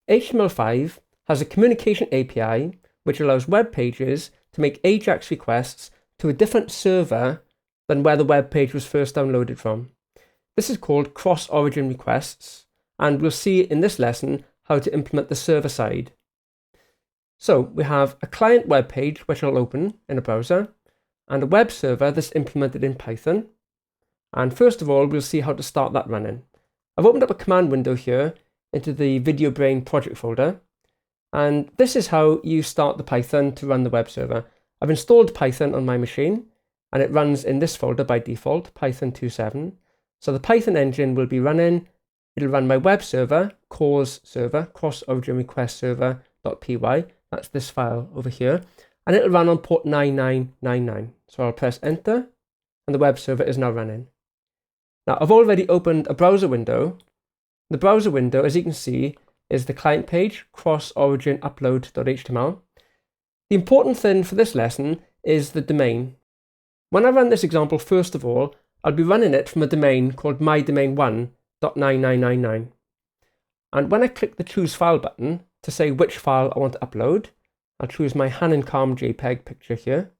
HTML5 has a communication API which allows web pages to make AJAX requests to a different server than where the web page was first downloaded from. This is called cross-origin requests, and we'll see in this lesson how to implement the server side. So we have a client web page which I'll open in a browser, and a web server that's implemented in Python. And first of all, we'll see how to start that running. I've opened up a command window here into the VideoBrain project folder, and this is how you start the Python to run the web server. I've installed Python on my machine, and it runs in this folder by default, Python 2.7. So the Python engine will be running. It'll run my web server, CORS server, cross-origin request server.py. That's this file over here. And it'll run on port 9999. So I'll press enter, and the web server is now running. Now I've already opened a browser window. The browser window, as you can see, is the client page, cross-origin upload.html. The important thing for this lesson is the domain. When I run this example, first of all, I'll be running it from a domain called mydomain1.9999. And when I click the choose file button to say which file I want to upload, I'll choose my Hanenkam JPEG picture here.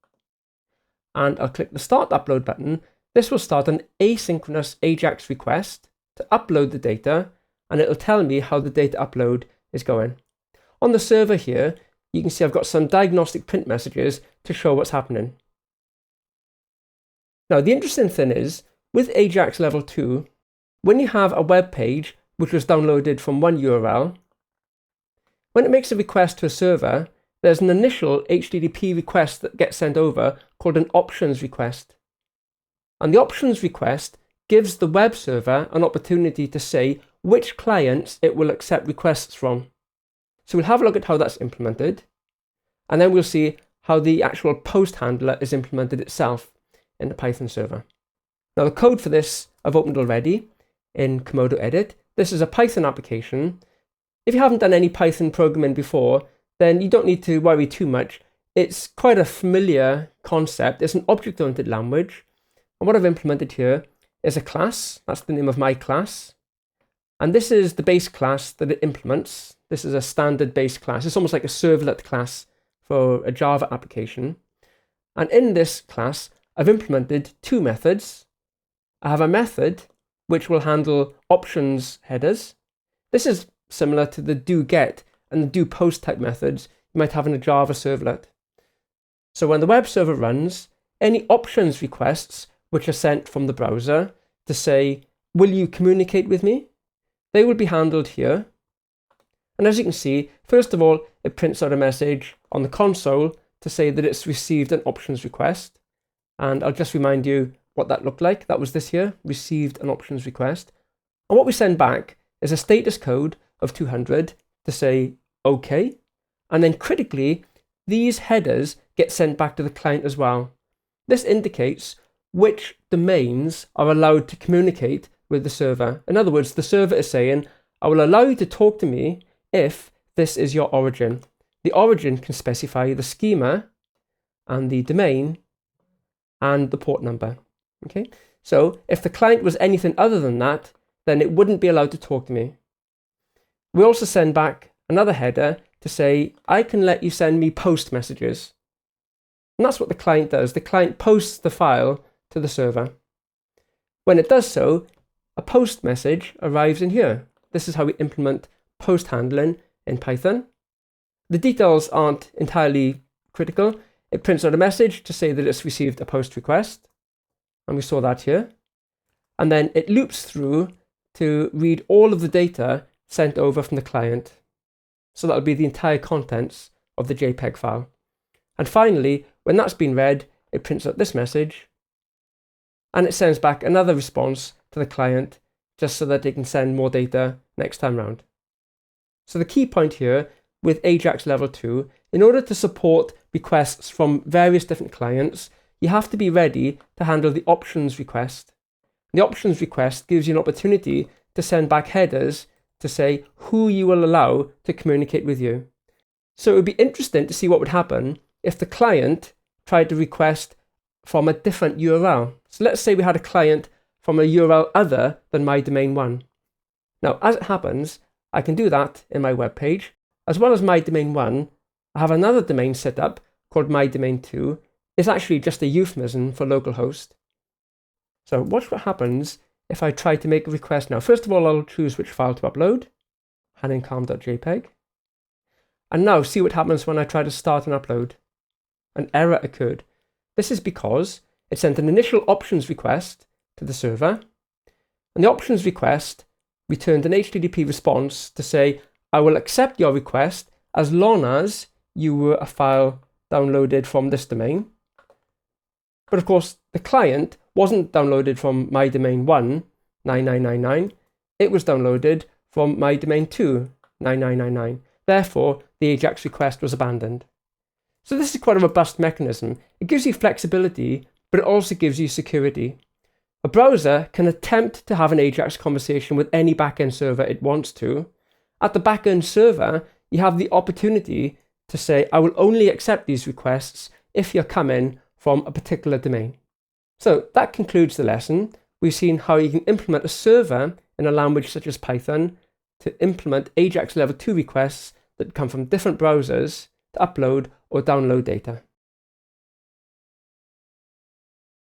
And I'll click the start upload button. This will start an asynchronous AJAX request to upload the data, and it'll tell me how the data upload is going. On the server here, you can see I've got some diagnostic print messages to show what's happening. Now, the interesting thing is, with AJAX level 2, when you have a web page which was downloaded from one URL, when it makes a request to a server, there's an initial HTTP request that gets sent over called an options request. And the options request gives the web server an opportunity to say which clients it will accept requests from. So we'll have a look at how that's implemented, and then we'll see how the actual post handler is implemented itself in the Python server. Now the code for this I've opened already in Komodo Edit. This is a Python application. If you haven't done any Python programming before, then you don't need to worry too much. It's quite a familiar concept. It's an object-oriented language. And what I've implemented here is a class. That's the name of my class. And this is the base class that it implements. This is a standard base class. It's almost like a servlet class for a Java application. And in this class, I've implemented two methods. I have a method which will handle options headers. This is similar to the doGet and the doPost type methods you might have in a Java servlet. So when the web server runs, any options requests which are sent from the browser to say, will you communicate with me? They will be handled here. And as you can see, first of all, it prints out a message on the console to say that it's received an options request. And I'll just remind you what that looked like. That was this here, received an options request. And what we send back is a status code of 200 to say, OK. And then critically, these headers get sent back to the client as well. This indicates which domains are allowed to communicate with the server. In other words, the server is saying, I will allow you to talk to me if this is your origin. The origin can specify the schema and the domain and the port number. Okay, so if the client was anything other than that, then it wouldn't be allowed to talk to me. We also send back another header to say, I can let you send me post messages. And that's what the client does. The client posts the file to the server. When it does so, a post message arrives in here. This is how we implement post handling in Python. The details aren't entirely critical. It prints out a message to say that it's received a post request. And we saw that here. And then it loops through to read all of the data sent over from the client. So that'll be the entire contents of the JPEG file. And finally, when that's been read, it prints out this message. And it sends back another response to the client just so that they can send more data next time round. So the key point here with AJAX level 2, in order to support requests from various different clients, you have to be ready to handle the options request. The options request gives you an opportunity to send back headers to say who you will allow to communicate with you. So it would be interesting to see what would happen if the client tried to request from a different URL. So let's say we had a client from a URL other than mydomain1. Now, as it happens, I can do that in my web page. As well as my domain 1, I have another domain set up called my domain 2. It's actually just a euphemism for localhost. So watch what happens if I try to make a request now. First of all, I'll choose which file to upload, hanincalm.jpg. And now see what happens when I try to start an upload. An error occurred. This is because it sent an initial options request to the server, and the options request returned an HTTP response to say, I will accept your request as long as you were a file downloaded from this domain. But of course, the client wasn't downloaded from my domain 1, 9999. It was downloaded from my domain 2, 9999. Therefore, the AJAX request was abandoned. So this is quite a robust mechanism. It gives you flexibility, but it also gives you security. A browser can attempt to have an AJAX conversation with any backend server it wants to. At the backend server, you have the opportunity to say, I will only accept these requests if you're coming from a particular domain. So that concludes the lesson. We've seen how you can implement a server in a language such as Python to implement AJAX level 2 requests that come from different browsers to upload or download data.